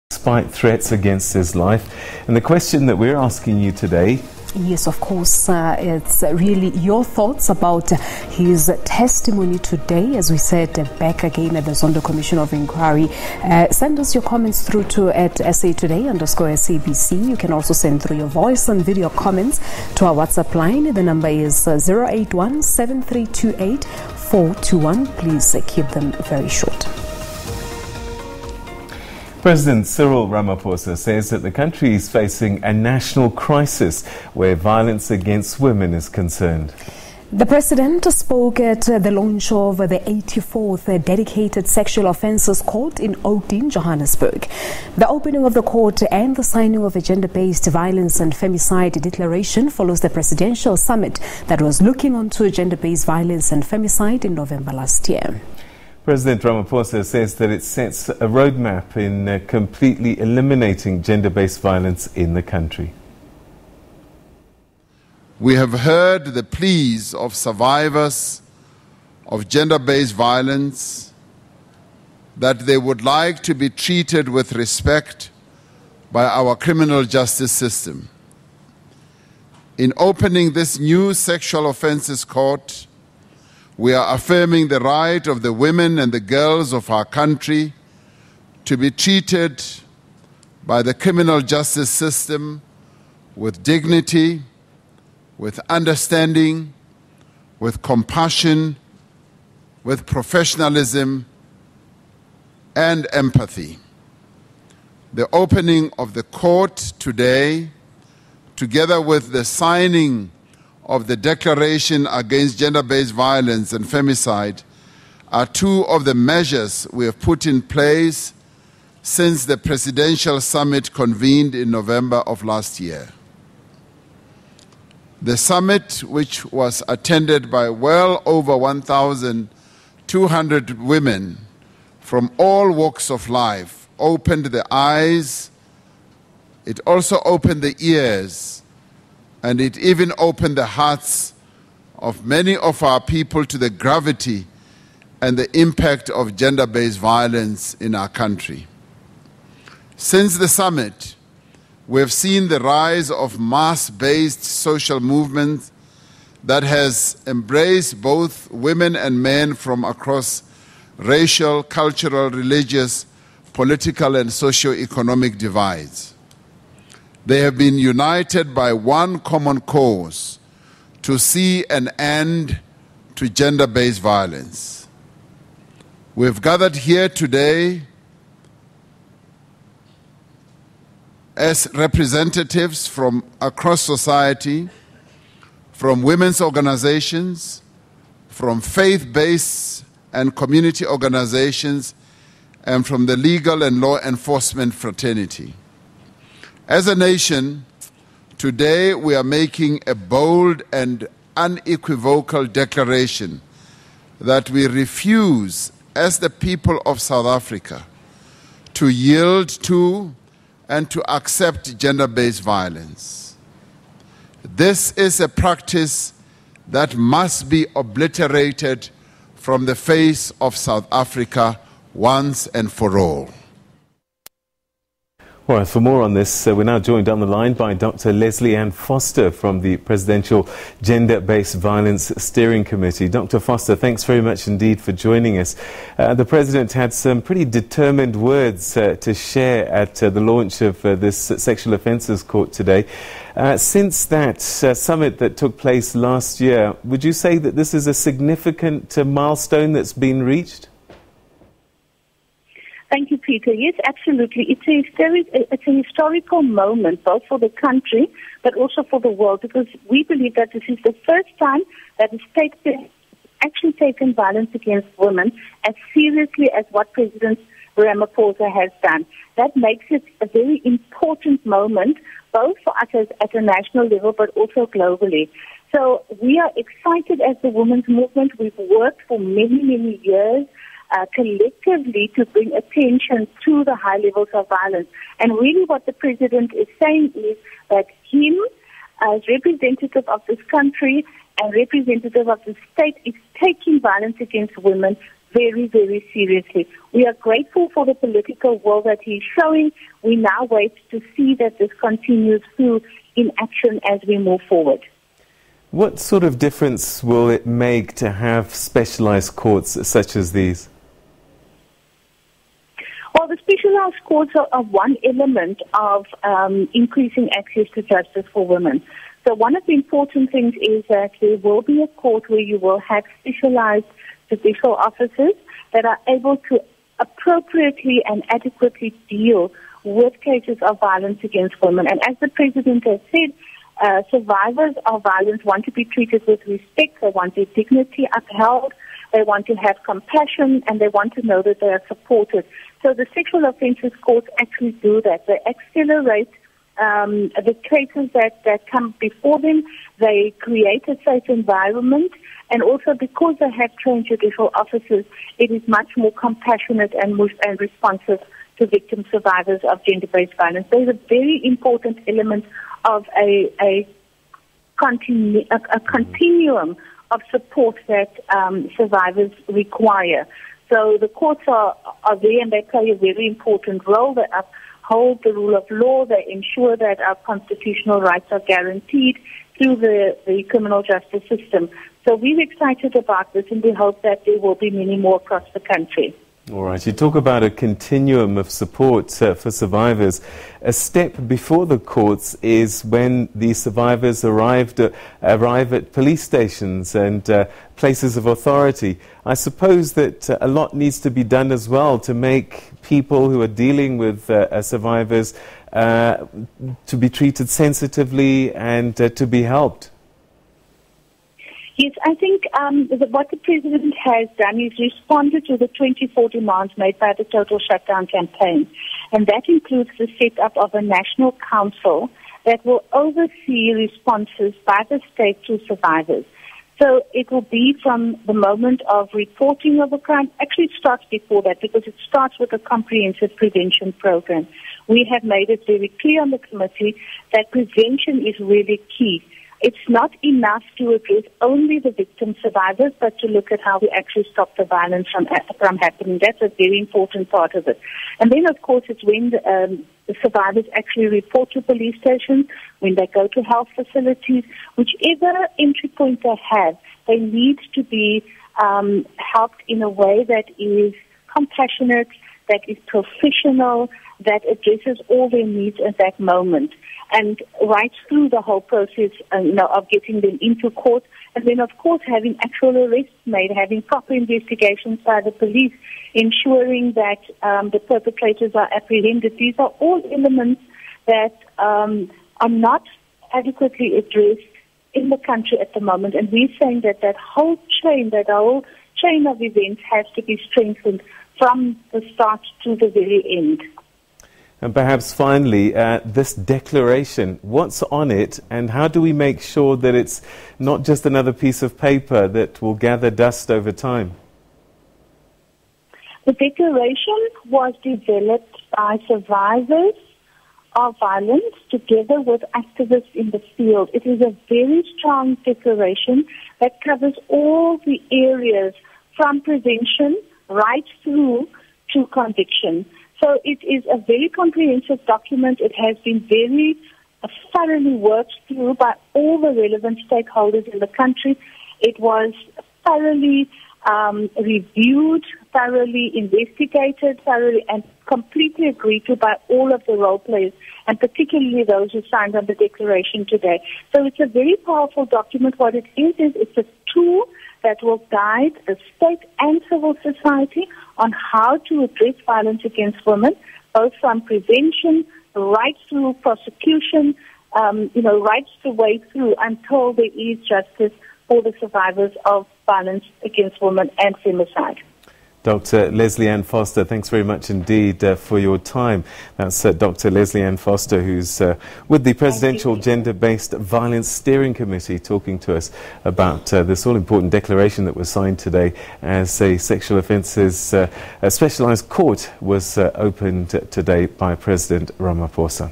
despite threats against his life. And the question that we're asking you today... Yes, of course, it's really your thoughts about his testimony today. As we said, back again at the Zondo Commission of Inquiry. Send us your comments through to at SA_Today_SABC. You can also send through your voice and video comments to our WhatsApp line. The number is 081-7328-421. Please keep them very short. President Cyril Ramaphosa says that the country is facing a national crisis where violence against women is concerned. The president spoke at the launch of the 84th dedicated sexual offences court in Oakdene, Johannesburg. The opening of the court and the signing of a gender-based violence and femicide declaration follows the presidential summit that was looking onto gender-based violence and femicide in November last year. President Ramaphosa says that it sets a roadmap in completely eliminating gender-based violence in the country. We have heard the pleas of survivors of gender-based violence that they would like to be treated with respect by our criminal justice system. In opening this new sexual offences court, we are affirming the right of the women and the girls of our country to be treated by the criminal justice system with dignity, with understanding, with compassion, with professionalism and empathy. The opening of the court today, together with the signing of the Declaration Against Gender-Based Violence and Femicide, are two of the measures we have put in place since the presidential summit convened in November of last year. The summit, which was attended by well over 1,200 women from all walks of life, opened the eyes, it also opened the ears, and it even opened the hearts of many of our people to the gravity and the impact of gender-based violence in our country. Since the summit, we have seen the rise of mass-based social movements that has embraced both women and men from across racial, cultural, religious, political, and socio-economic divides. They have been united by one common cause: to see an end to gender-based violence. We have gathered here today as representatives from across society, from women's organizations, from faith-based and community organizations, and from the legal and law enforcement fraternity. As a nation, today we are making a bold and unequivocal declaration that we refuse, as the people of South Africa, to yield to and to accept gender-based violence. This is a practice that must be obliterated from the face of South Africa once and for all. Well, for more on this, we're now joined down the line by Dr Lesley Ann from the Presidential Gender-Based Violence Steering Committee. Dr Foster, thanks very much indeed for joining us. The President had some pretty determined words to share at the launch of this Sexual Offences Court today. Since that summit that took place last year, would you say that this is a significant milestone that's been reached? Thank you, Peter. Yes, absolutely. It's a historical moment, both for the country, but also for the world, because we believe that this is the first time that the state has actually taken violence against women as seriously as what President Ramaphosa has done. That makes it a very important moment, both for us at a national level, but also globally. So we are excited as the women's movement. We've worked for many, many years collectively to bring attention to the high levels of violence. And really what the President is saying is that him, as representative of this country and representative of the state, is taking violence against women very, very seriously. We are grateful for the political will that he is showing. We now wait to see that this continues through in action as we move forward. What sort of difference will it make to have specialized courts such as these? Well, the specialized courts are one element of increasing access to justice for women. So one of the important things is that there will be a court where you will have specialized judicial officers that are able to appropriately and adequately deal with cases of violence against women. And as the President has said, survivors of violence want to be treated with respect, they want their dignity upheld, they want to have compassion, and they want to know that they are supported. So the sexual offences courts actually do that. They accelerate the cases that come before them. They create a safe environment, and also because they have trained judicial officers, it is much more compassionate and responsive to victim survivors of gender-based violence. There is a very important element of a continuum of support that survivors require. So the courts are there, and they play a very important role. They uphold the rule of law. They ensure that our constitutional rights are guaranteed through the criminal justice system. So we're excited about this, and we hope that there will be many more across the country. All right, you talk about a continuum of support for survivors. A step before the courts is when the survivors arrive at police stations and places of authority. I suppose that a lot needs to be done as well to make people who are dealing with survivors to be treated sensitively and to be helped. Yes, I think what the President has done is responded to the 24 demands made by the Total Shutdown campaign. And that includes the setup of a national council that will oversee responses by the state to survivors. So it will be from the moment of reporting of a crime. Actually, it starts before that, because it starts with a comprehensive prevention program. We have made it very clear on the committee that prevention is really key. It's not enough to address only the victim survivors, but to look at how we actually stop the violence from happening. That's a very important part of it. And then, of course, it's when the survivors actually report to police stations, when they go to health facilities, whichever entry point they have, they need to be helped in a way that is compassionate, that is professional, that addresses all their needs at that moment. And right through the whole process, of getting them into court, and then, of course, having actual arrests made, having proper investigations by the police, ensuring that the perpetrators are apprehended. These are all elements that are not adequately addressed in the country at the moment. And we're saying that that whole chain of events has to be strengthened from the start to the very end. And perhaps finally, this declaration, what's on it, and how do we make sure that it's not just another piece of paper that will gather dust over time? The declaration was developed by survivors of violence together with activists in the field. It is a very strong declaration that covers all the areas from prevention right through to conviction. So it is a very comprehensive document. It has been very thoroughly worked through by all the relevant stakeholders in the country. It was thoroughly reviewed, thoroughly investigated, thoroughly and completely agreed to by all of the role players, and particularly those who signed on the declaration today. So it's a very powerful document. What it is it's a tool that will guide the state and civil society on how to address violence against women, both from prevention right through prosecution, right the way through until there is justice for the survivors of violence against women and femicide. Dr. Lesley Ann Foster, thanks very much indeed for your time. That's Dr. Lesley Ann Foster, who's with the Presidential Gender-Based Violence Steering Committee, talking to us about this all-important declaration that was signed today as a sexual offences specialised court was opened today by President Ramaphosa.